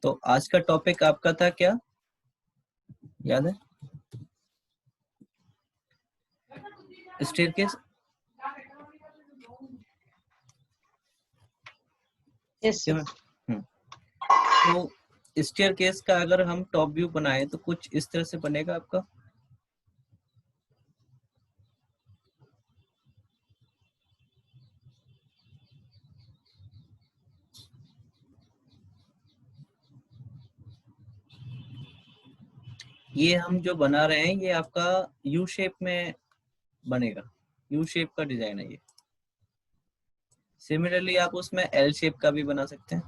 तो आज का टॉपिक आपका था क्या, याद है? स्टेयरकेस। यस तो स्टेयरकेस का अगर हम टॉप व्यू बनाए तो कुछ इस तरह से बनेगा आपका। ये हम जो बना रहे हैं ये आपका यू शेप में बनेगा, यू शेप का डिजाइन है ये। सिमिलरली आप उसमें एल शेप का भी बना सकते हैं,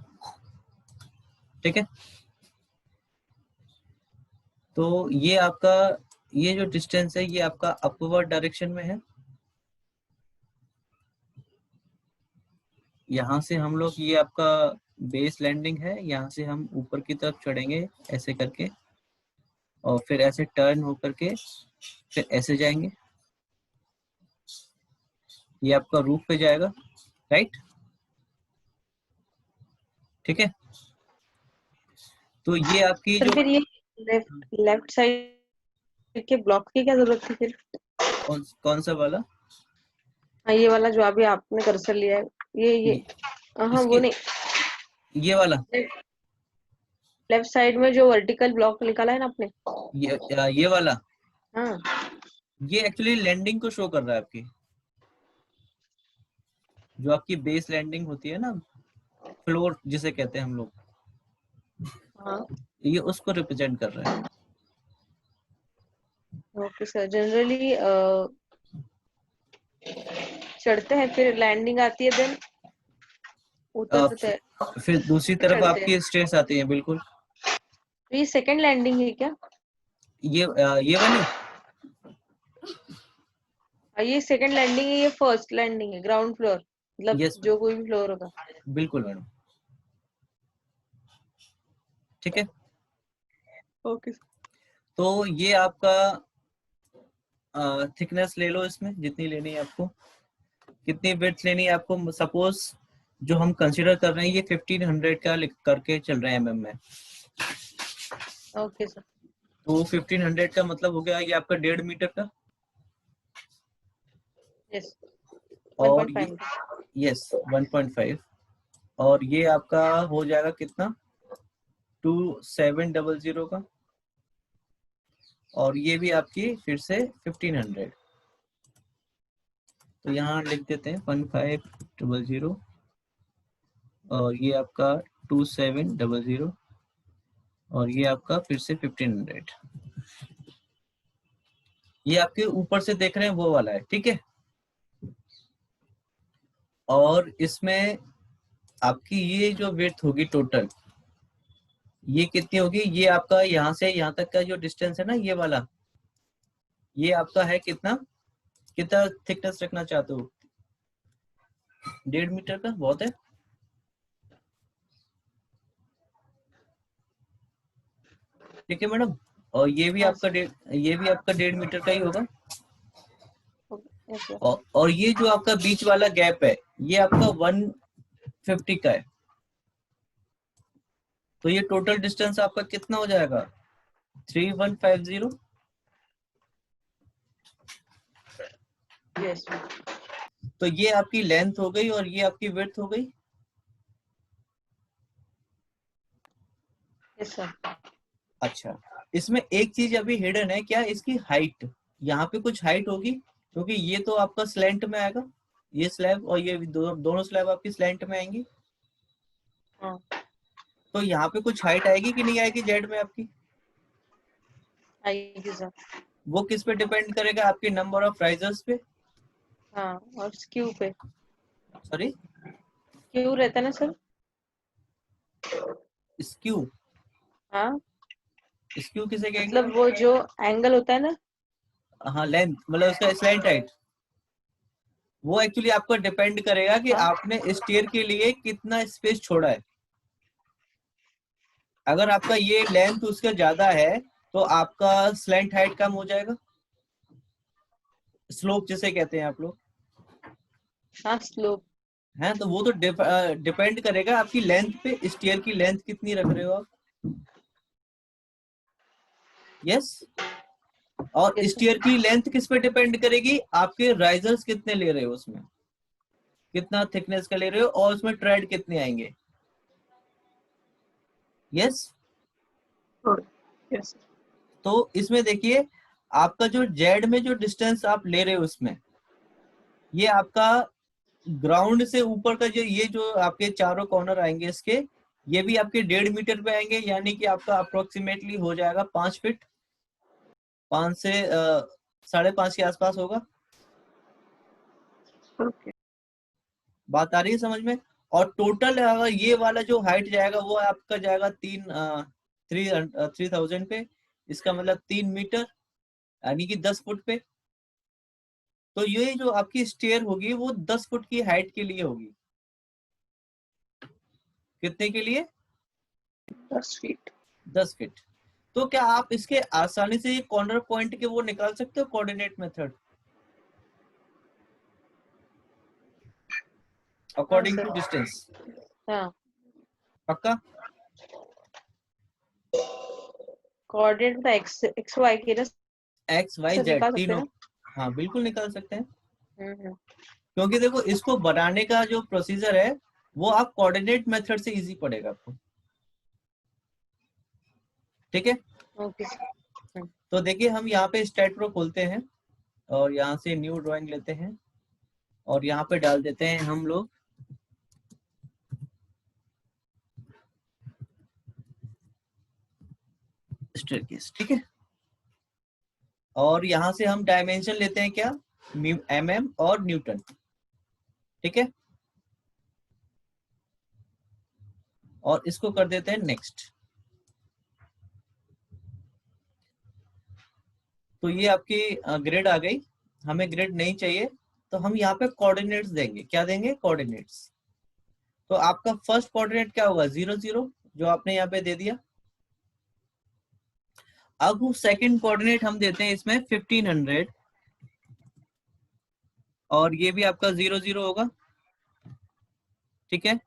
ठीक है। तो ये आपका ये जो डिस्टेंस है ये आपका अपवर्ड डायरेक्शन में है। यहाँ से हम लोग, ये आपका बेस लैंडिंग है, यहाँ से हम ऊपर की तरफ चढ़ेंगे ऐसे करके और फिर ऐसे टर्न होकर के फिर ऐसे जाएंगे, ये आपका रूफ पे जाएगा, राइट, ठीक है। तो ये आपकी सर जो फिर ये लेफ्ट साइड के ब्लॉक की क्या जरूरत थी फिर? कौन सा वाला? हाँ ये वाला जो अभी आपने कर्सर लिया है, ये हाँ वो इसके नहीं, ये वाला, लेफ्ट साइड में जो वर्टिकल ब्लॉक निकाला है ना आपने, ये वाला, हाँ ये एक्चुअली लैंडिंग को शो कर रहा है आपकी, जो आपकी बेस लैंडिंग होती है ना, फ्लोर जिसे कहते हैं हम लोग, हाँ। ये उसको रिप्रेजेंट कर रहा है। ओके सर, जनरली चढ़ते हैं फिर लैंडिंग आती है, देन उतरते हैं, फिर दूसरी तरफ चढ़ते हैं। आपकी स्टेयर्स आती हैं, बिल्कुल। तो ये सेकंड लैंडिंग है क्या? ये वाली ये सेकंड लैंडिंग है, ये फर्स्ट लैंडिंग है, ग्राउंड फ्लोर, मतलब यस जो कोई भी फ्लोर होगा। बिल्कुल मैडम, ठीक है। ओके। तो ये आपका थिकनेस ले लो, इसमें जितनी लेनी है आपको, कितनी विड्थ लेनी है आपको। सपोज जो हम कंसीडर कर रहे हैं ये 1500 का लिख करके चल रहे हैं mm में। Okay sir. तो 1500 का मतलब हो गया ये आपका 1.5 मीटर का, यस और 1.5। यस 1.5, और ये आपका हो जाएगा कितना, 2700 का, और ये भी आपकी फिर से 1500। तो यहाँ लिख देते हैं 1500 और ये आपका 2700 और ये आपका फिर से 1500। ये आपके ऊपर से देख रहे हैं वो वाला है, ठीक है। और इसमें आपकी ये जो विड्थ होगी टोटल, ये कितनी होगी, ये आपका यहाँ से यहाँ तक का जो डिस्टेंस है ना ये वाला, ये आपका है कितना, कितना थिकनेस रखना चाहते हो? 1.5 मीटर का बहुत है, ठीक है मैडम। और ये भी हाँ आपका ये भी आपका 1.5 मीटर का ही होगा। ओके। और ये जो आपका बीच वाला गैप है ये आपका 150 का है। तो ये टोटल डिस्टेंस आपका कितना हो जाएगा, 3150। यस तो ये आपकी लेंथ हो गई और ये आपकी विड्थ हो गई। Yes sir. अच्छा, इसमें एक चीज अभी हिडन है, क्या इसकी हाइट, यहाँ पे कुछ हाइट होगी क्योंकि ये तो आपका स्लैंट में आएगा, ये स्लैब और ये दोनों स्लैब आपकी स्लैंट में आएंगी। हाँ तो यहाँ पे कुछ हाइट आएगी कि नहीं आएगी जेड में आपकी? आएगी सर। वो किस पे डिपेंड करेगा, आपके नंबर ऑफ राइजर्स पे। हाँ और स्क्यू पे, सॉरी, स्क्यू रहता है ना सर? स्क्यू, हाँ स्क्यू किसे कहेंगे मतलब आप? वो जो एंगल होता है ना। हाँ लेंथ, मतलब उसका स्लैंट हाइट, वो एक्चुअली आपको डिपेंड करेगा कि हाँ आपने स्टेयर के लिए कितना स्पेस छोड़ा है। अगर आपका ये लेंथ उसका ज्यादा है तो आपका स्लैंट हाइट कम हो जाएगा, स्लोप जिसे कहते हैं आप लोग, हाँ स्लोप। है। तो वो तो डिपेंड करेगा आपकी लेंथ पे, स्टेयर की लेंथ कितनी रख रहे हो आप। यस। और Yes, sir. स्टीयर की लेंथ किस पे डिपेंड करेगी, आपके राइजर्स कितने ले रहे हो, उसमें कितना थिकनेस का ले रहे हो, और उसमें ट्रेड कितने आएंगे। यस। Yes, sir. तो इसमें देखिए आपका जो जेड में जो डिस्टेंस आप ले रहे हो उसमें, ये आपका ग्राउंड से ऊपर का जो ये जो आपके चारों कॉर्नर आएंगे इसके, ये भी आपके 1.5 मीटर पे आएंगे, यानी कि आपका अप्रोक्सीमेटली हो जाएगा 5 फीट, 5 से 5.5 के आसपास होगा। Okay. बात आ रही है समझ में। और टोटल अगर ये वाला जो हाइट जाएगा वो आपका जाएगा 3000 पे, इसका मतलब 3 मीटर यानी कि 10 फुट पे। तो ये जो आपकी स्टेयर होगी वो 10 फुट की हाइट के लिए होगी। कितने के लिए? 10 feet. 10 फीट। तो क्या आप इसके आसानी से ये कॉर्नर पॉइंट के वो निकाल सकते हो coordinate method according sir. To distance? हाँ, पक्का? कोऑर्डिनेट में x y के ना एक्स वाई सर जेड निकाल सकते हैं तीनों। ना। हाँ बिल्कुल निकाल सकते हैं, हम्म। क्योंकि देखो इसको बनाने का जो प्रोसीजर है वो आप कोऑर्डिनेट मेथड से इजी पड़ेगा आपको। ठीक है। Okay sir. तो देखिए हम यहाँ पे स्टेट प्रो खोलते हैं और यहाँ से न्यू ड्राइंग लेते हैं और यहाँ पे डाल देते हैं हम लोग स्टेयरकेस। ठीक है। और यहाँ से हम डायमेंशन लेते हैं क्या, mm और न्यूटन। ठीक है। और इसको कर देते हैं नेक्स्ट। तो ये आपकी ग्रिड आ गई। हमें ग्रिड नहीं चाहिए, तो हम यहाँ पे कोऑर्डिनेट्स देंगे। क्या देंगे? कोऑर्डिनेट्स। तो आपका फर्स्ट कोऑर्डिनेट क्या होगा? 0 0, जो आपने यहाँ पे दे दिया। अब सेकंड कोऑर्डिनेट हम देते हैं इसमें 1500, और ये भी आपका 0 0 होगा। ठीक है।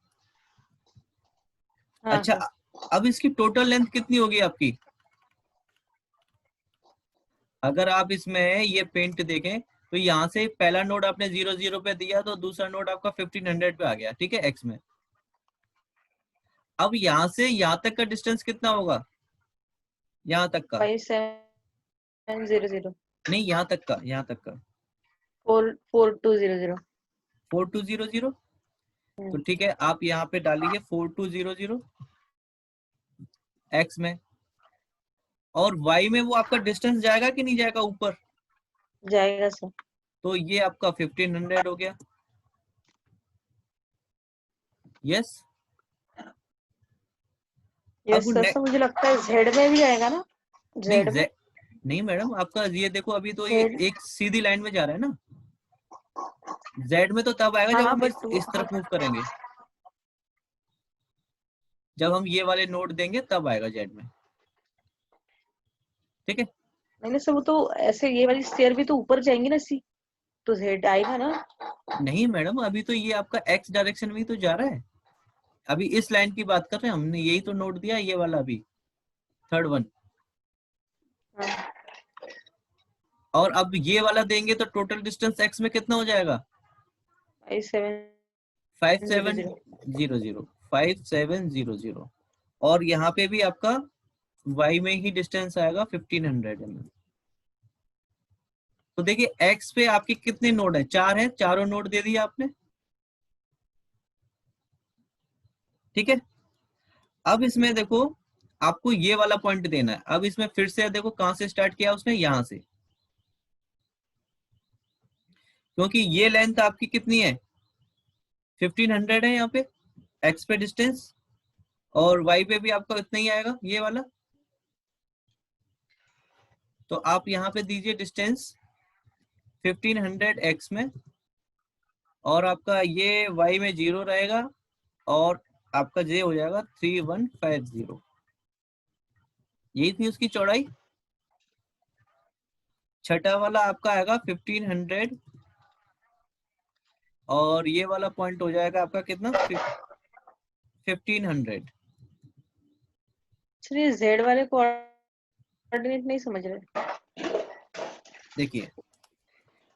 हाँ अच्छा, सर। अब इसकी टोटल लेंथ कितनी होगी आपकी? अगर आप इसमें ये पेंट देखें तो यहाँ से पहला नोड आपने 0 0 पे दिया, तो दूसरा नोड आपका 1500 पे आ गया। ठीक है, एक्स में। अब यहाँ से यहाँ तक का डिस्टेंस कितना होगा? यहाँ तक का 5700 नहीं, यहाँ तक का, यहाँ तक का 4200। 4200। तो ठीक है, आप यहाँ पे डालिए 4200 एक्स में। और वाई में वो आपका डिस्टेंस जाएगा कि नहीं जाएगा ऊपर? जाएगा सर। तो ये आपका 1500 हो गया। यस। अब यस सर। सर मुझे लगता है जेड में भी आएगा ना, नहीं जेड में। नहीं मैडम, आपका ये देखो अभी तो ये जेड। एक सीधी लाइन में जा रहा है ना। जेड में तो तब आएगा जब हाँ हम बट इस तरफ मूव करेंगे। जब हम ये वाले नोट देंगे तब आएगा जेड में। ठीक है। नहीं सर, वो तो ऐसे ये वाली स्टेयर भी तो ऊपर जाएंगी ना सी, तो जेड आएगा ना। नहीं मैडम, अभी तो ये आपका एक्स डायरेक्शन में ही तो जा रहा है। अभी इस लाइन की बात कर रहे हैं, हमने यही तो नोट दिया, ये वाला अभी थर्ड वन। हाँ। और अब ये वाला देंगे तो टोटल डिस्टेंस एक्स में कितना हो जाएगा? 5700। 5700, 5700। और यहाँ पे भी आपका y में ही डिस्टेंस आएगा 1500 mm। तो देखिए x पे आपके कितने नोड है? 4 है, चारों नोड दे दिए आपने। ठीक है। अब इसमें देखो आपको ये वाला पॉइंट देना है। अब इसमें फिर से देखो कहां से स्टार्ट किया उसने, यहां से। क्योंकि ये लेंथ आपकी कितनी है? 1500 है यहाँ पे x पे डिस्टेंस, और y पे भी आपका इतना ही आएगा, ये वाला। तो आप यहाँ पे दीजिए डिस्टेंस 1500 x में, और आपका ये y में 0 रहेगा, और आपका j हो जाएगा 3150। यही थी उसकी चौड़ाई। छठा वाला आपका आएगा 1500, और ये वाला पॉइंट हो जाएगा आपका कितना? 1500। चलिए जेड वाले कोऑर्डिनेट नहीं समझ रहे। देखिए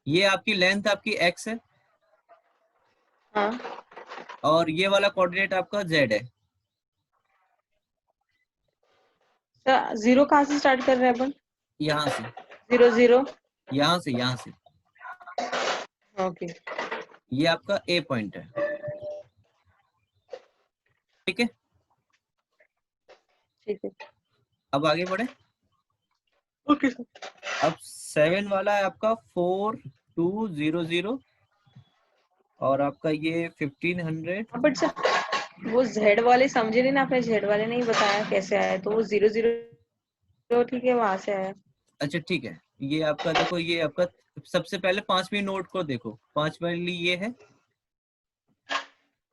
ये आपकी लेंथ आपकी x है हाँ और ये वाला कोऑर्डिनेट आपका z है। सर, जीरो कहाँ से स्टार्ट कर रहे हैं अपन? यहाँ से, 0 0। यहाँ से, यहाँ से। ओके ये आपका A पॉइंट है, ठीक है। ठीक है। अब आगे बढ़े। Okay sir. अब 7 वाला है आपका 4200 और आपका ये 1500। बट सर वो जेड वाले समझे नहीं ना, आपने जेड वाले नहीं बताया कैसे आया, तो वो 0 0 ठीक है वहां से आया। अच्छा ठीक है, ये आपका देखो, ये आपका सबसे पहले 5वीं नोट को देखो, 5 वाली ये है।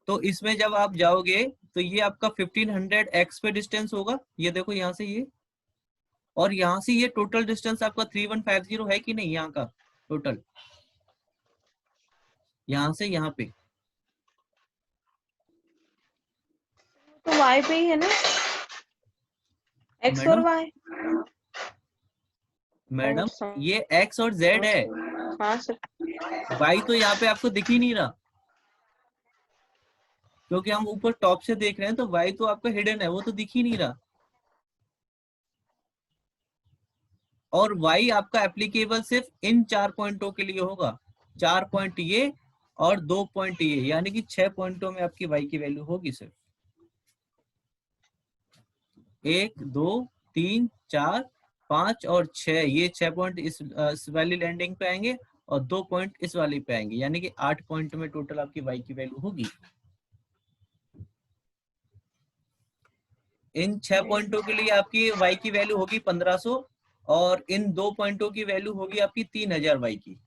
तो इसमें जब आप जाओगे तो ये आपका 1500 x पे डिस्टेंस होगा, ये देखो यहाँ से ये, और यहाँ से ये टोटल डिस्टेंस आपका 3150 है कि नहीं, यहाँ का टोटल, यहाँ से यहाँ पे। तो वाई पे ही है ना, एक्स और मैडम, वाई। मैडम ये x और z है, हाँ सर। y तो यहाँ पे आपको दिख ही नहीं रहा, क्योंकि हम ऊपर टॉप से देख रहे हैं, तो y तो आपका हिडन है, वो तो दिख ही नहीं रहा। और y आपका एप्लीकेबल सिर्फ इन 4 पॉइंटों के लिए होगा, 4 पॉइंट ये और 2 पॉइंट ये, यानी कि 6 पॉइंटों में आपकी y की वैल्यू होगी सिर्फ। 1 2 3 4 5 और 6, ये 6 पॉइंट इस वाली लैंडिंग पे आएंगे और 2 पॉइंट इस वाली पे आएंगे, यानी कि 8 पॉइंट में टोटल आपकी y की वैल्यू होगी। इन 6 पॉइंटों के लिए आपकी y की वैल्यू होगी 1500 और इन 2 पॉइंटों की वैल्यू होगी आपकी 3000 y की।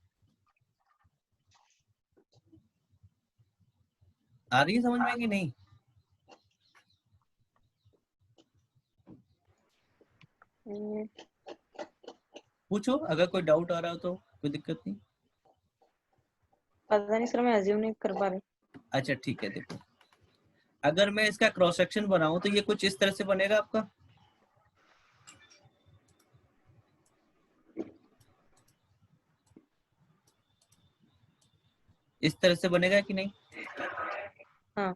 आ रही है समझ में कि नहीं? पूछो, अगर कोई डाउट आ रहा हो तो, कोई दिक्कत नहीं। पता नहीं सर, मैं अज्यूम नहीं कर पा रही। अच्छा ठीक है, देखो अगर मैं इसका क्रॉस सेक्शन बनाऊं तो ये कुछ इस तरह से बनेगा आपका, इस तरह से बनेगा कि नहीं? हाँ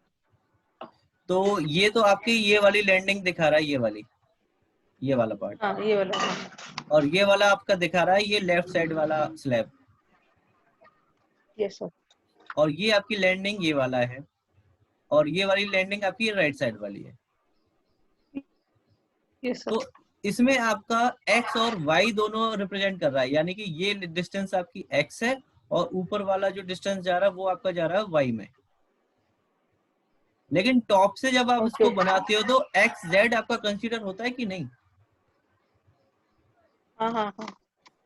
तो ये तो आपकी ये वाली लैंडिंग दिखा रहा है, ये वाली, ये वाला पार्ट, हाँ ये वाला हाँ। और ये वाला आपका दिखा रहा है ये लेफ्ट साइड वाला स्लैब, यस सर। और ये आपकी लैंडिंग ये वाला है, और ये वाली लैंडिंग आपकी राइट साइड वाली है। यस तो सर। इसमें आपका x और y दोनों रिप्रेजेंट कर रहा है, यानी कि ये डिस्टेंस आपकी x है और ऊपर वाला जो डिस्टेंस जा रहा है वो आपका जा रहा है y में। लेकिन टॉप से जब आप ओके इसको ओके। बनाते हो तो एक्स जेड आपका कंसीडर होता है कि नहीं? हाँ हाँ हाँ।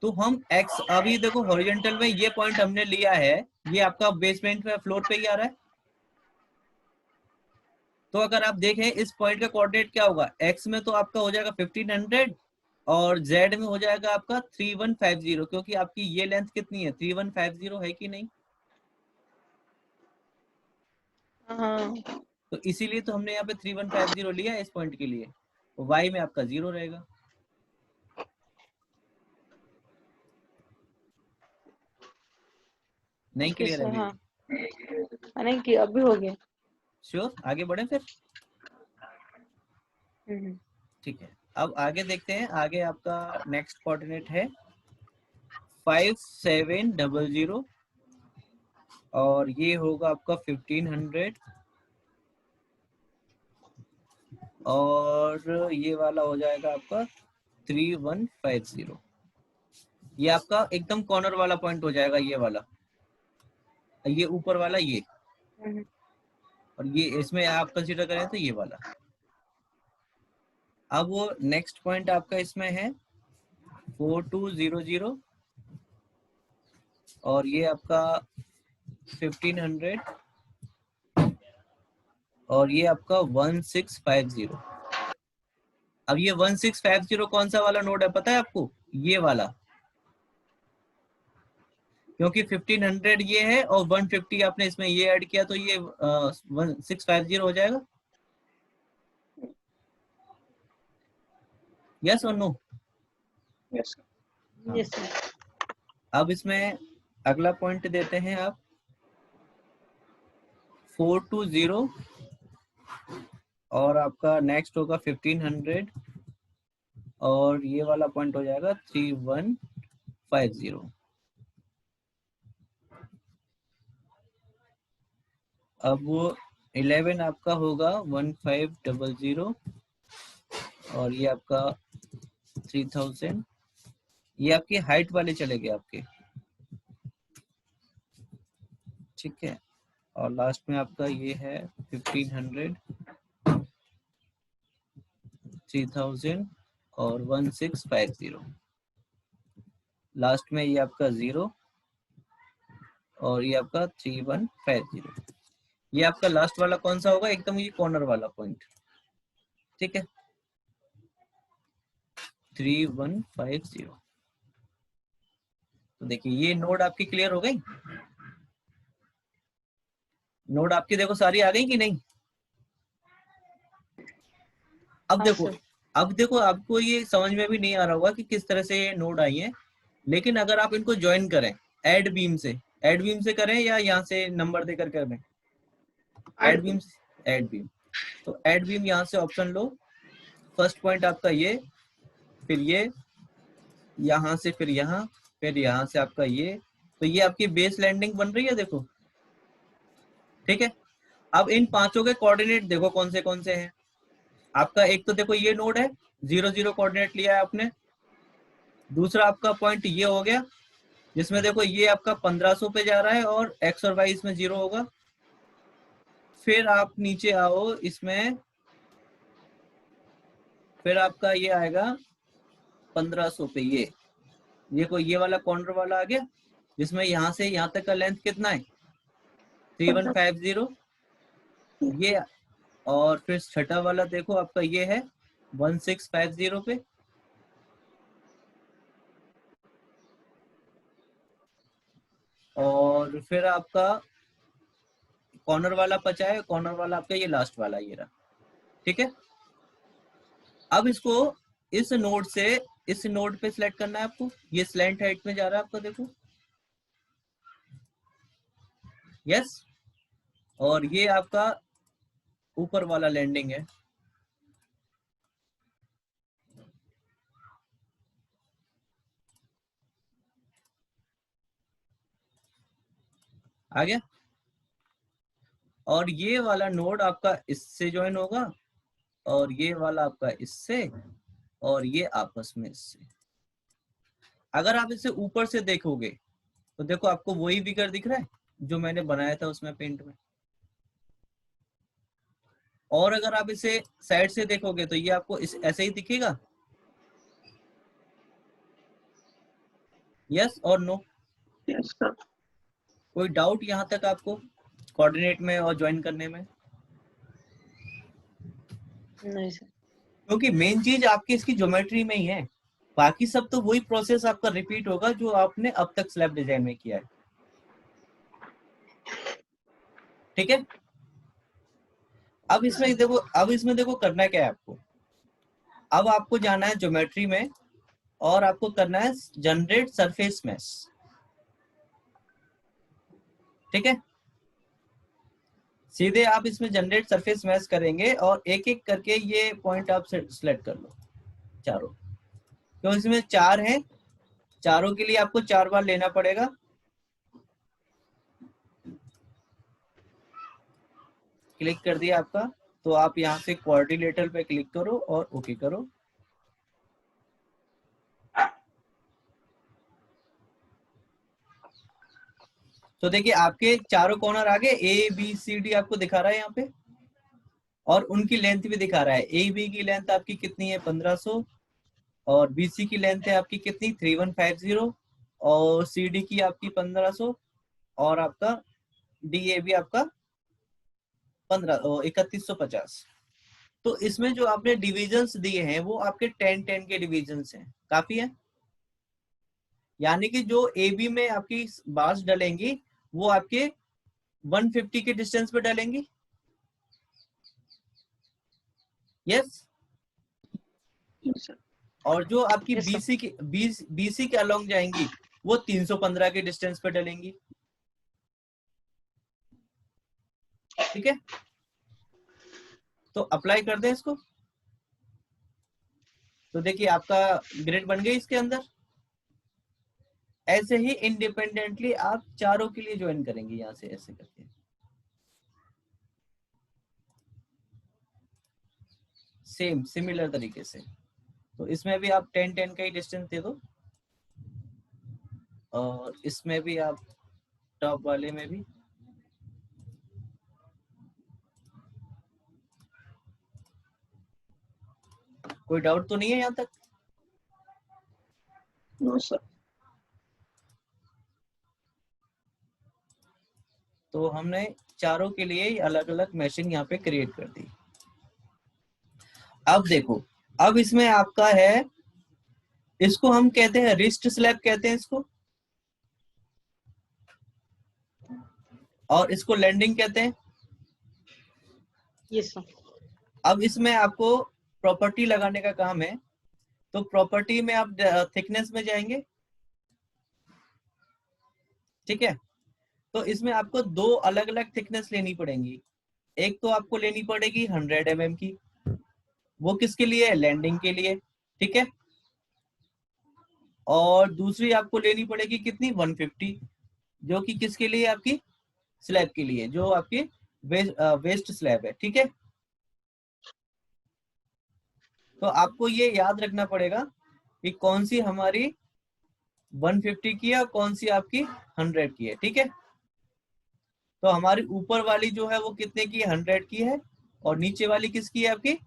तो हम एक्स, अभी देखो हॉरिजॉन्टल में ये पॉइंट हमने लिया है, ये आपका बेसमेंट में फ्लोर पे ही आ रहा है। तो अगर आप देखें इस पॉइंट का कोऑर्डिनेट क्या होगा, एक्स में तो आपका हो जाएगा 1500 और जेड में हो जाएगा आपका 3150, क्योंकि आपकी ये लेंथ कितनी है, 3150 है कि नहीं? हाँ तो इसीलिए तो हमने यहाँ पे 3150 लिया है इस पॉइंट के लिए। वाई में आपका 0 रहेगा। नहीं ओके क्लियर है सर। अभी हाँ भी? नहीं कि अभी हो गया। श्योर, आगे बढ़े फिर। हम्म। ठीक है, अब आगे देखते हैं। आगे आपका नेक्स्ट कोऑर्डिनेट है 5700 और ये होगा आपका 1500 और ये वाला हो जाएगा आपका 3150। ये आपका एकदम कॉर्नर वाला पॉइंट हो जाएगा, ये वाला, ये ऊपर वाला ये, हम्म। और ये इसमें आप कंसीडर करें तो ये वाला। अब वो नेक्स्ट पॉइंट आपका इसमें है 4200 और ये आपका 1500 और ये आपका 1650। अब ये 1650 कौन सा वाला नोड है पता है आपको? ये वाला, क्योंकि 1500 ये है और 150 आपने इसमें ये ऐड किया तो ये 1650 हो जाएगा। यस और नो? हाँ। Yes sir. अब इसमें अगला पॉइंट देते हैं आप 420 और आपका नेक्स्ट होगा 1500 और ये वाला पॉइंट हो जाएगा 3150। अब वो 11 आपका होगा 1500 और ये आपका 3000, ये आपकी हाइट वाले चले गए आपके, ठीक है। और लास्ट में आपका ये है 1500, 3000 और 1650। लास्ट में ये आपका 0 और ये आपका 3150। ये आपका लास्ट वाला कौन सा होगा? एकदम ये कॉर्नर वाला पॉइंट, ठीक है, 3150। तो देखिए ये नोड आपकी क्लियर हो गई। नोड आपकी देखो सारी आ गई कि नहीं? अब हाँ देखो, सर। अब देखो आपको ये समझ में भी नहीं आ रहा होगा कि किस तरह से ये नोड आई है, लेकिन अगर आप इनको ज्वाइन करें ऐड बीम से, ऐड बीम से करें या यहाँ से नंबर देकर करें? Add beam, add beam. तो ऐड बीम यहाँ से ऑप्शन लो, फर्स्ट पॉइंट आपका ये, फिर ये, यहाँ से फिर यहाँ, फिर यहाँ से आपका ये, तो ये आपकी बेस लैंडिंग बन रही है देखो, ठीक है। अब इन पांचों के कोऑर्डिनेट देखो कौन से हैं। आपका एक तो देखो ये नोड है, 0 0 कोऑर्डिनेट लिया है आपने। दूसरा आपका पॉइंट ये हो गया जिसमें देखो ये आपका 1500 पे जा रहा है और x और y इसमें 0 होगा। फिर आप नीचे आओ इसमें, फिर आपका ये आएगा 1500 पे, ये कोई ये वाला कॉर्नर वाला आ गया जिसमें यहाँ से यहाँ तक का लेंथ कितना है 3150 ये। और फिर छठा वाला देखो आपका ये है 1650 पे। और फिर आपका कॉर्नर वाला बचा है, कॉर्नर वाला आपका ये लास्ट वाला ये रहा, ठीक है। अब इसको इस नोड से इस नोड पे सिलेक्ट करना है आपको, ये स्लैंट हाइट में जा रहा है आपका देखो, यस। और ये आपका ऊपर वाला लैंडिंग है, आ गया। और ये वाला नोड आपका इससे ज्वाइन होगा और ये वाला आपका इससे और ये आपस में इससे। अगर आप इसे ऊपर से देखोगे तो देखो आपको वही फिगर दिख रहा है जो मैंने बनाया था उसमें पेंट में। और अगर आप इसे साइड से देखोगे तो ये आपको इस ऐसे ही दिखेगा, यस और नो? Yes sir. कोई डाउट यहाँ तक आपको कोऑर्डिनेट में और ज्वाइन करने में? नहीं सर। क्योंकि मेन चीज आपकी इसकी ज्योमेट्री में ही है, बाकी सब तो वही प्रोसेस आपका रिपीट होगा जो आपने अब तक स्लैब डिजाइन में किया है, ठीक है। अब इसमें देखो करना क्या है आपको। अब आपको जाना है ज्योमेट्री में और आपको करना है जनरेट सरफेस मैश, ठीक है। सीधे आप इसमें जनरेट सरफेस मैश करेंगे और एक एक करके ये पॉइंट आप सिलेक्ट कर लो चारों, तो इसमें 4 हैं, चारों के लिए आपको 4 बार लेना पड़ेगा। क्लिक कर दिया आपका, तो आप यहाँ से कोऑर्डिनेटर पे क्लिक करो और ओके करो। तो देखिए आपके चारों कॉर्नर आ गए, ए बी सी डी आपको दिखा रहा है यहाँ पे और उनकी लेंथ भी दिखा रहा है। ए बी की लेंथ आपकी कितनी है 1500 और बी सी की लेंथ है आपकी कितनी 3150 और सी डी की आपकी 1500 और आपका डी ए बी आपका 3150। तो इसमें जो आपने डिविजन्स दिए हैं वो आपके 10-10 के डिविजन्स हैं, काफी है। यानी कि जो ए बी में आपकी बार्स डलेंगी वो आपके 150 के डिस्टेंस पे डलेंगी, यस। Yes sir. और जो आपकी यस सर। बीसी के अलोंग जाएंगी वो 315 के डिस्टेंस पे डलेंगी। ठीक है, तो अप्लाई कर दें इसको। तो देखिए आपका ग्रिड बन गई इसके अंदर। ऐसे ही इंडिपेंडेंटली आप चारों के लिए ज्वाइन करेंगे यहां से ऐसे करके। सेम सिमिलर तरीके से। तो इसमें भी आप 10-10 का ही डिस्टेंस दे दो, और इसमें भी आप टॉप वाले में भी। कोई डाउट तो नहीं है यहाँ तक? No sir. तो हमने चारों के लिए अलग अलग मशीन यहाँ पे क्रिएट कर दी। अब देखो, अब इसमें आपका है, इसको हम कहते हैं रिस्ट स्लैब कहते हैं इसको, और इसको लैंडिंग कहते हैं। Yes sir. अब इसमें आपको प्रॉपर्टी लगाने का काम है। तो प्रॉपर्टी में आप थिकनेस में जाएंगे। ठीक है, तो इसमें आपको दो अलग अलग थिकनेस लेनी पड़ेंगी। एक तो आपको लेनी पड़ेगी 100 mm की, वो किसके लिए है? लैंडिंग के लिए। ठीक है, और दूसरी आपको लेनी पड़ेगी कितनी? 150, जो कि किसके लिए? आपकी स्लैब के लिए, जो आपकी वेस्ट स्लैब है। ठीक है, तो आपको ये याद रखना पड़ेगा कि कौन सी हमारी 150 की है और कौन सी आपकी 100 की है। ठीक है, तो हमारी ऊपर वाली जो है वो कितने की? 100 की है, और नीचे वाली किसकी है? आपकी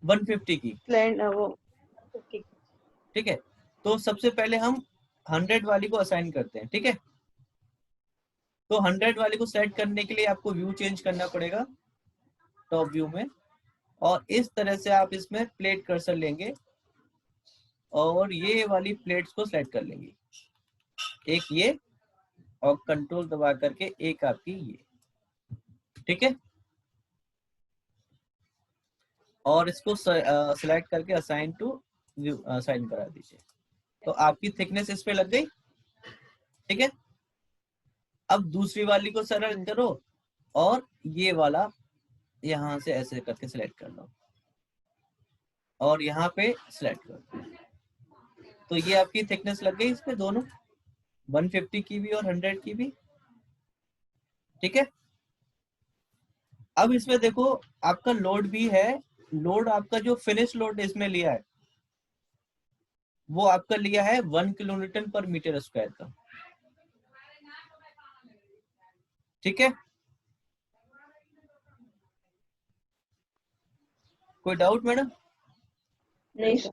150 की। लैंड वो 50। ठीक है, तो सबसे पहले हम 100 वाली को असाइन करते हैं। ठीक है, तो 100 वाली को सेलेक्ट करने के लिए आपको व्यू चेंज करना पड़ेगा टॉप व्यू में, और इस तरह से आप इसमें प्लेट कर्सर लेंगे और ये वाली प्लेट्स को सेलेक्ट कर लेंगे, एक ये, और कंट्रोल दबा करके एक आपकी ये। ठीक है, और इसको सिलेक्ट करके असाइन टू व्यू असाइन करा दीजिए। तो आपकी थिकनेस इस पे लग गई। ठीक है, अब दूसरी वाली को सेलेक्ट करो, और ये वाला यहां से ऐसे करके सिलेक्ट कर लो, और यहाँ पे सिलेक्ट कर दो। तो ये आपकी थिकनेस लग गई इस पे दोनों, 150 की भी और 100 की भी। ठीक है, अब इसमें देखो आपका लोड भी है। लोड आपका जो फिनिश लोड इसमें लिया है वो आपका लिया है 1 किलोन्यूटन पर मीटर स्क्वायर का। ठीक है, कोई डाउट मैडम? नहीं सर।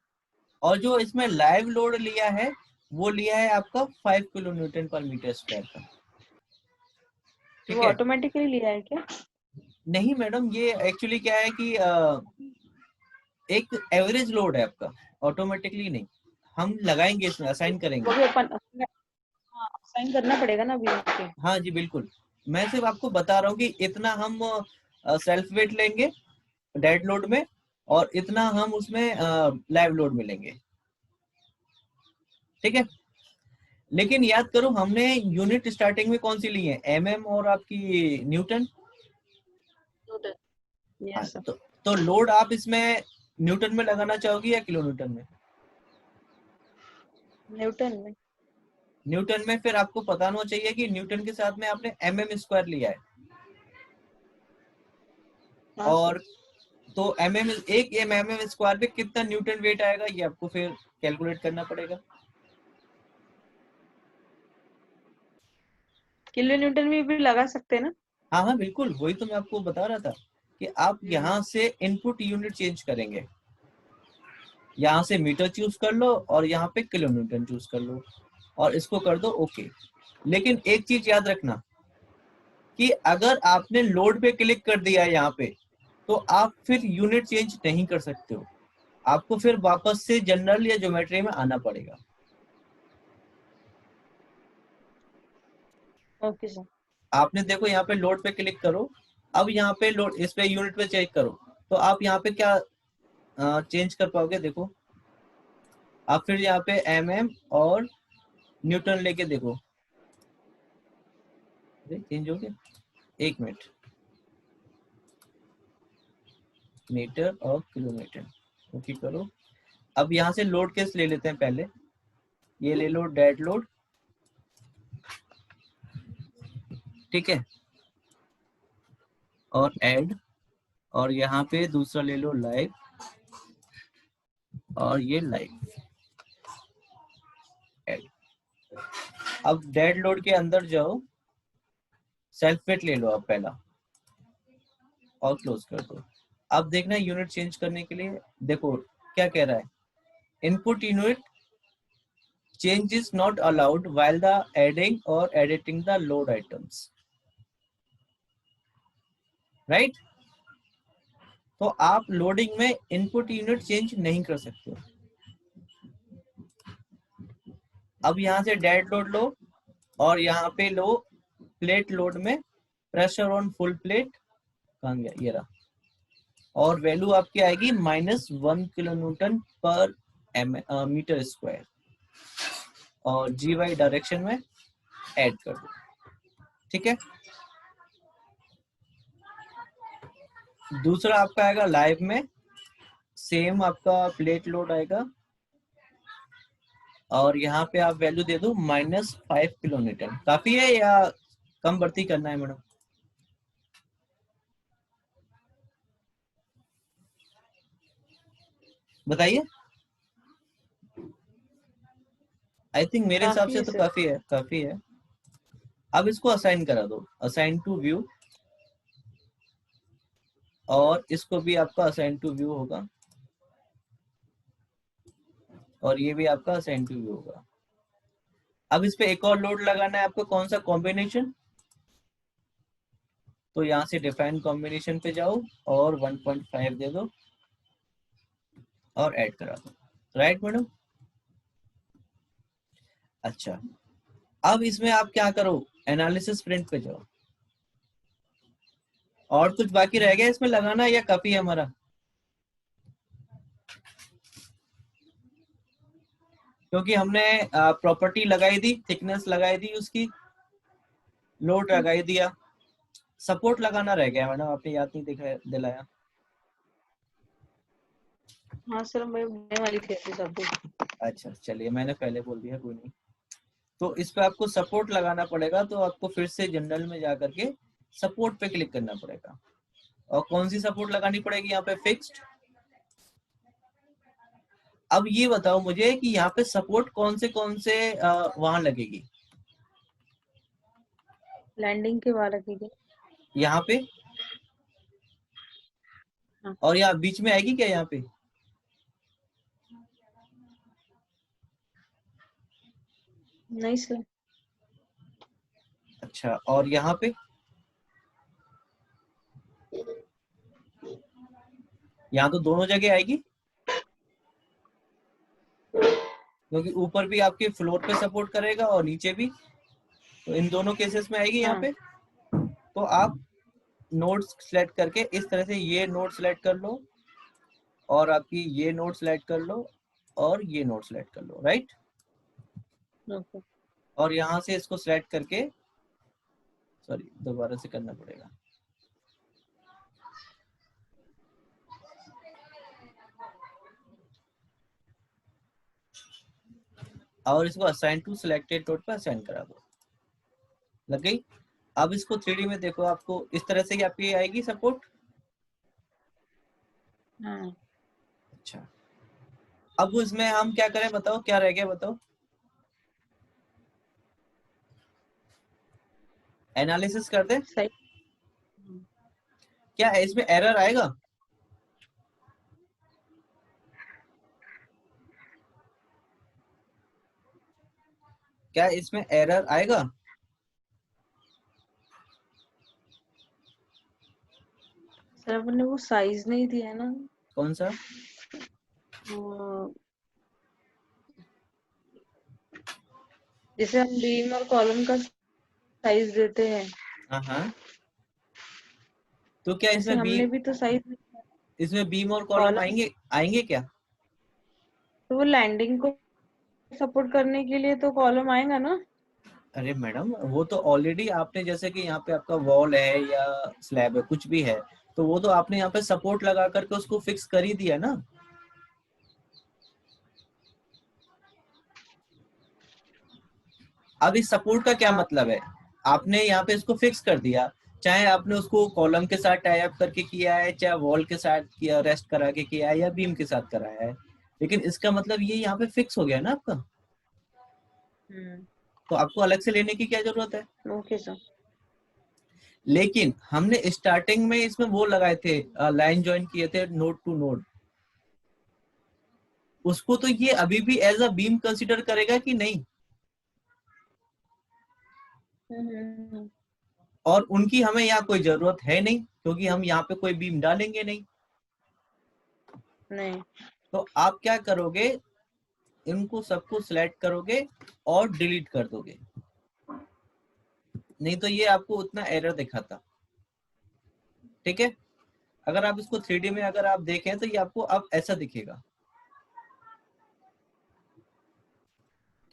और जो इसमें लाइव लोड लिया है वो लिया है आपका 5 किलो न्यूटन पर मीटर स्क्वायर का। ठीक वो है, ऑटोमेटिकली लिया है क्या? नहीं मैडम, ये एक्चुअली क्या है कि एक एवरेज लोड है आपका, ऑटोमेटिकली नहीं। हम लगाएंगे इसमें, असाइन वो करेंगे। भी अपन साइन करना पड़ेगा ना अभी आपके। हाँ जी बिल्कुल, मैं सिर्फ आपको बता रहा हूँ कि इतना हम सेल्फ वेट लेंगे डेड लोड में, और इतना हम उसमें लाइव लोड में लेंगे। ठीक है, लेकिन याद करो हमने यूनिट स्टार्टिंग में कौन सी ली है? एमएम और आपकी न्यूटन। हाँ, यस सर। तो लोड आप इसमें न्यूटन में लगाना चाहोगी या किलो न्यूटन में? न्यूटन में। न्यूटन में। फिर आपको पता होना चाहिए कि न्यूटन के साथ में आपने एमएम स्क्वायर लिया है, हाँ सर। और तो एमएम एक एमएम स्क्वायर पे कितना न्यूटन वेट आएगा ये आपको फिर कैलकुलेट करना पड़ेगा। किलो न्यूटन में भी लगा सकते हैं ना? हाँ हाँ बिल्कुल, वही तो मैं आपको बता रहा था कि आप यहाँ से इनपुट यूनिट चेंज करेंगे। यहाँ से मीटर चूज कर लो और यहाँ पे किलो न्यूटन चूज कर लो, और इसको कर दो ओके। लेकिन एक चीज याद रखना कि अगर आपने लोड पे क्लिक कर दिया है यहाँ पे, तो आप फिर यूनिट चेंज नहीं कर सकते हो। आपको फिर वापस से जनरल या ज्योमेट्री में आना पड़ेगा। Okay sir. आपने देखो यहाँ पे लोड पे क्लिक करो, अब यहाँ पे लोड, इस पे यूनिट पे चेक करो, तो आप यहाँ पे क्या चेंज कर पाओगे? देखो आप फिर यहाँ पे mm और न्यूटन लेके देखो, चेंज हो गया। एक मिनट, मीटर और किलोमीटर, ओके करो। अब यहाँ से लोड केस ले लेते हैं पहले, ये ले लो डेड लोड, ठीक है, और ऐड, और यहाँ पे दूसरा ले लो लाइव, और ये लाइव ऐड। अब डेड लोड के अंदर जाओ, सेल्फ वेट ले लो आप पहला, और क्लोज कर दो। अब देखना यूनिट चेंज करने के लिए, देखो क्या कह रहा है, input unit change is not allowed while the adding or editing the load items, right? तो आप लोडिंग में इनपुट यूनिट चेंज नहीं कर सकते। अब यहाँ से डेड लोड लो, और यहाँ पे लो प्लेट लोड में प्रेशर ऑन फुल प्लेट, कहाँ गया, ये रहा, और वैल्यू आपकी आएगी -1 किलो न्यूटन पर मीटर स्क्वायर, और जी वाई डायरेक्शन में ऐड कर दो, ठीक है। दूसरा आपका आएगा लाइव में, सेम आपका प्लेट लोड आएगा, और यहाँ पे आप वैल्यू दे दो -5 किलो न्यूटन। काफी है या कम बढ़ती करना है मैडम? बताइए। आई थिंक मेरे हिसाब काफी से है तो सर। काफी है, काफी है। अब इसको असाइन करा दो, असाइन टू व्यू, और इसको भी आपका असाइन टू व्यू होगा, और ये भी आपका असाइन टू व्यू होगा। अब इस पे एक और लोड लगाना है आपको, कौन सा कॉम्बिनेशन, तो यहाँ से डिफाइन कॉम्बिनेशन पे जाओ, और 1.5 दे दो, और ऐड करा दो, राइट मैडम? अच्छा, अब इसमें आप क्या करो, एनालिसिस प्रिंट पे जाओ। और कुछ बाकी रह गया इसमें लगाना, या काफी है हमारा? क्योंकि हमने प्रॉपर्टी लगाई दी, थिकनेस लगाई दी उसकी, लोड लगाई दिया, सपोर्ट लगाना रह गया मैडम, आपने याद नहीं दिलाया। हाँ सर, मैं बोलने वाली थी ऐसे सब कुछ। अच्छा चलिए, मैंने पहले बोल दिया, कोई नहीं। तो इस पे आपको सपोर्ट लगाना पड़ेगा, तो आपको फिर से जनरल में जाकर के सपोर्ट पे क्लिक करना पड़ेगा। और कौन सी सपोर्ट लगानी पड़ेगी यहाँ पे, फिक्स्ड। अब ये बताओ मुझे कि यहाँ पे सपोर्ट कौन से वहां लगेगी, लैंडिंग के बाद रखी थी। यहाँ पे, हाँ। और यहाँ बीच में आएगी क्या यहाँ पे? नहीं सर। अच्छा, और यहाँ पे, यहाँ तो दोनों जगह आएगी, क्योंकि ऊपर भी आपके फ्लोर पे सपोर्ट करेगा और नीचे भी, तो इन दोनों केसेस में आएगी यहाँ हाँ। पे। तो आप नोट्स सेलेक्ट करके इस तरह से ये नोट सेलेक्ट कर लो, और आपकी ये नोट सेलेक्ट कर लो, और ये नोट सेलेक्ट कर लो, राइट। ओके। और यहाँ से इसको सेलेक्ट करके, सॉरी दोबारा से करना पड़ेगा, और इसको असाइन टू सिलेक्टेड नोट पर असाइन करा दो, लग गई। अब इसको 3D में देखो, आपको इस तरह से आपकी आएगी सपोर्ट। हाँ। अच्छा, अब इसमें हम क्या करें, बताओ क्या रह गया, बताओ। एनालिसिस कर दे, सही। क्या है इसमें एरर आएगा? क्या इसमें एरर आएगा? सर अपन ने वो साइज नहीं दिया ना। कौन सा? वो जैसे हम बीम और कॉलम का साइज देते हैं, हाँ हाँ, तो क्या ऐसे इसमें बी, हमने भी तो साइज। इसमें बीम और कॉलम आएंगे आएंगे क्या? तो वो लैंडिंग को सपोर्ट करने के लिए तो कॉलम आएगा ना। अरे मैडम, वो तो ऑलरेडी आपने, जैसे कि यहाँ पे आपका वॉल है या स्लैब है, कुछ भी है, तो वो तो आपने यहाँ पे सपोर्ट लगा करके उसको फिक्स कर ही दिया ना। अब इस सपोर्ट का क्या हाँ। मतलब है? आपने यहाँ पे इसको फिक्स कर दिया, चाहे आपने उसको कॉलम के साथ टाई अप करके किया है, चाहे वॉल के साथ किया, रेस्ट करा के किया है, या बीम के साथ कराया है, लेकिन इसका मतलब ये यहाँ पे फिक्स हो गया ना आपका। तो आपको अलग से लेने की क्या जरूरत है? Okay sir. लेकिन हमने स्टार्टिंग में इसमें वो लगाए थे, लाइन ज्वाइन किए थे नोड टू नोड, उसको तो ये अभी भी एज अ बीम कंसीडर करेगा कि नहीं? और उनकी हमें यहाँ कोई जरूरत है नहीं, क्योंकि हम यहाँ पे कोई बीम डालेंगे नहीं। नहीं। तो आप क्या करोगे, इनको सबको सिलेक्ट करोगे और डिलीट कर दोगे, नहीं तो ये आपको उतना एरर दिखाता। ठीक है, अगर आप इसको 3D में अगर आप देखें तो ये आपको अब ऐसा दिखेगा।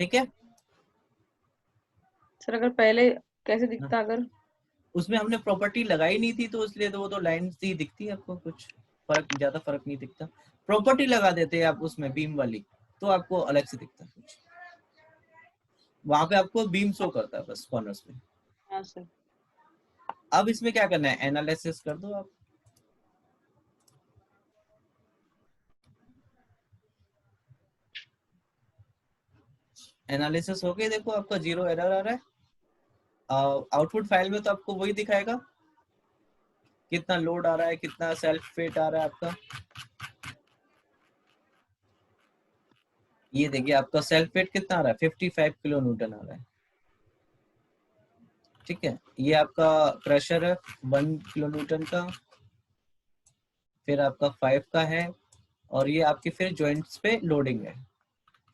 ठीक है सर अगर पहले कैसे दिखता अगर? उसमें हमने प्रॉपर्टी लगाई नहीं थी, तो इसलिए तो वो तो लाइन ही दिखती है आपको, कुछ ज्यादा फर्क नहीं दिखता। प्रॉपर्टी लगा देते हैं आप उसमें बीम वाली, तो आपको अलग से दिखता है कुछ, वहां पे आपको बीम शो करता है बस कॉर्नर्स पे। हाँ सर। अब इसमें क्या करना है, एनालिसिस कर दो आप। एनालिसिस हो गया, देखो आपका 0 एरर आ रहा है। आउटपुट फाइल में तो आपको वही दिखाएगा, कितना लोड आ रहा है, कितना सेल्फ वेट आ रहा है आपका। ये देखिए आपका सेल्फ वेट कितना आ रहा है, 55 किलो न्यूटन आ रहा है। ठीक है, ये आपका प्रेशर है 1 किलो न्यूटन का, फिर आपका 5 का है, और ये आपके फिर जॉइंट्स पे लोडिंग है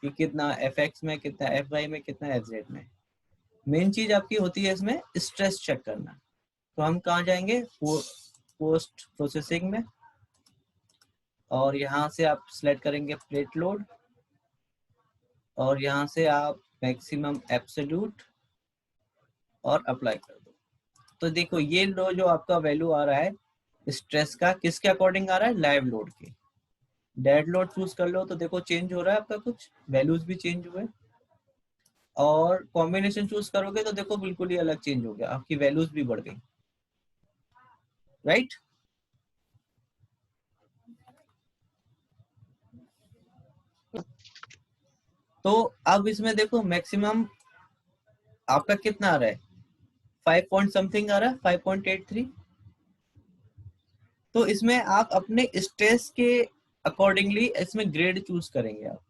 कि कितना एफ में, कितना एफ में, कितना एफ में। मेन चीज आपकी होती है इसमें स्ट्रेस चेक करना। तो हम कहाँ जाएंगे, पोस्ट प्रोसेसिंग में, और यहाँ से आप सिलेक्ट करेंगे प्लेट लोड, और यहाँ से आप मैक्सिमम एब्सोल्यूट और अप्लाई कर दो। तो देखो ये लो जो आपका वैल्यू आ रहा है स्ट्रेस का, किसके अकॉर्डिंग आ रहा है, लाइव लोड के। डेड लोड चूज कर लो तो देखो चेंज हो रहा है आपका, कुछ वैल्यूज भी चेंज हुए, और कॉम्बिनेशन चूज करोगे तो देखो बिल्कुल ही अलग चेंज हो गया, आपकी वैल्यूज भी बढ़ गई। राइट, तो अब इसमें देखो मैक्सिमम आपका कितना आ रहा है, 5 पॉइंट समथिंग आ रहा है, 5.83। तो इसमें आप अपने स्ट्रेस के अकॉर्डिंगली इसमें ग्रेड चूज करेंगे आप।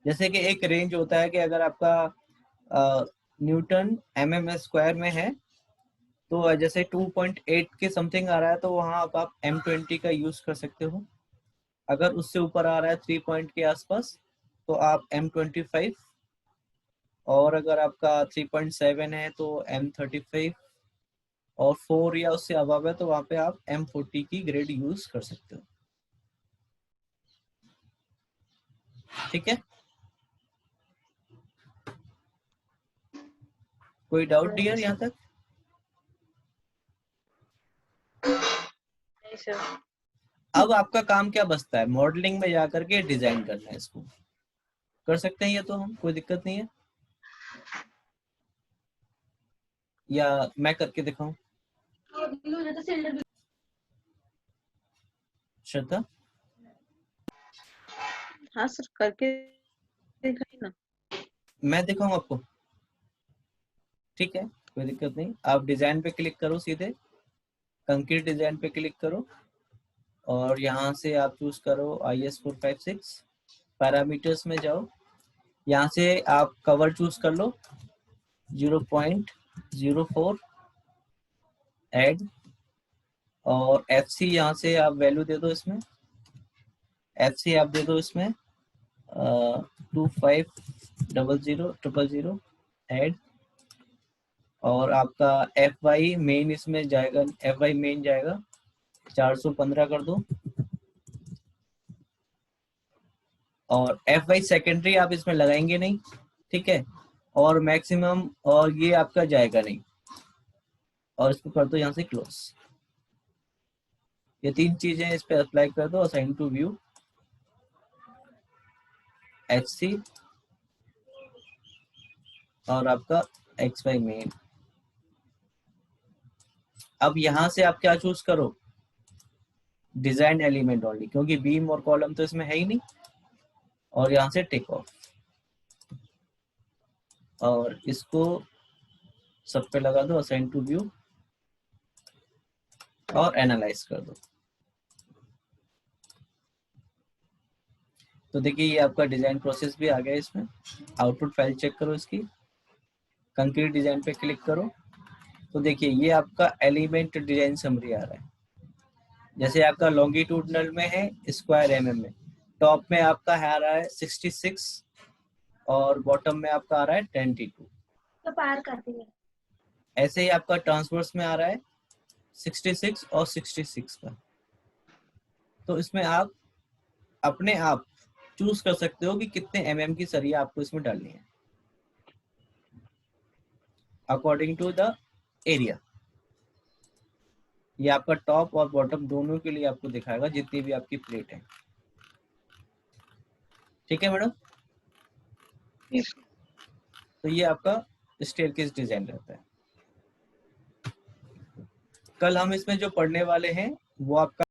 जैसे कि एक रेंज होता है कि अगर आपका न्यूटन mm² में है, तो जैसे 2.8 के समथिंग आ रहा है, तो वहां आप M20 का यूज कर सकते हो। अगर उससे ऊपर आ रहा है 3 पॉइंट के आसपास, तो आप M25, और अगर आपका 3.7 है तो M35, और 4 या उससे अबव है तो वहां पे आप M40 की ग्रेड यूज कर सकते हो। ठीक है, कोई डाउट डियर यहाँ तक? नहीं सर। अब आपका काम क्या बचता है, मॉडलिंग में जाकर के डिजाइन करना है इसको। कर सकते हैं ये तो हम, कोई दिक्कत नहीं है, या मैं करके दिखाऊं? श्रद्धा, हाँ सर करके दिखाइए ना। मैं दिखाऊं आपको? ठीक है, कोई दिक्कत नहीं, आप डिजाइन पे क्लिक करो, सीधे कंक्रीट डिजाइन पे क्लिक करो, और यहाँ से आप चूज करो IS456, पैरामीटर्स में जाओ, यहाँ से आप कवर चूज कर लो 0.04 ऐड, और FC यहाँ से आप वैल्यू दे दो इसमें, FC आप दे दो इसमें 25000000 ऐड, और आपका FY मेन इसमें जाएगा, FY मेन जाएगा 415 कर दो। और एफ वाई सेकेंडरी आप इसमें लगाएंगे नहीं, ठीक है। और मैक्सिमम और ये आपका जाएगा नहीं, और इसको कर दो यहाँ से क्लोज। ये 3 चीजें इस पे अप्लाई कर दो। Assign to view H C और आपका एक्स वाई मेन। अब यहाँ से आप क्या चूज करो, डिजाइन एलिमेंट ओनली, क्योंकि बीम और कॉलम तो इसमें है ही नहीं। और यहाँ से टेक ऑफ और इसको सब पे लगा दो, असाइन टू व्यू और एनालाइज कर दो। तो देखिए ये आपका डिजाइन प्रोसेस भी आ गया इसमें। आउटपुट फाइल चेक करो इसकी, कंक्रीट डिजाइन पे क्लिक करो। तो देखिए ये आपका एलिमेंट डिजाइन समरी आ रहा है। जैसे आपका लॉन्गिट्यूडनल में है स्क्वायर एमएम में, टॉप में आपका आ रहा है 66 और बॉटम में आपका आ रहा है 22। तो पार करती है। ऐसे ही आपका ट्रांसवर्स में आ रहा है 66 और 66 का। तो इसमें आप अपने आप चूज कर सकते हो कि कितने एमएम की सरिया आपको इसमें डालनी है अकॉर्डिंग टू द एरिया। ये आपका टॉप और बॉटम दोनों के लिए आपको दिखाएगा जितनी भी आपकी प्लेट है। ठीक है मैडम। तो ये आपका स्टेयरकेस डिजाइन रहता है। कल हम इसमें जो पढ़ने वाले हैं वो आपका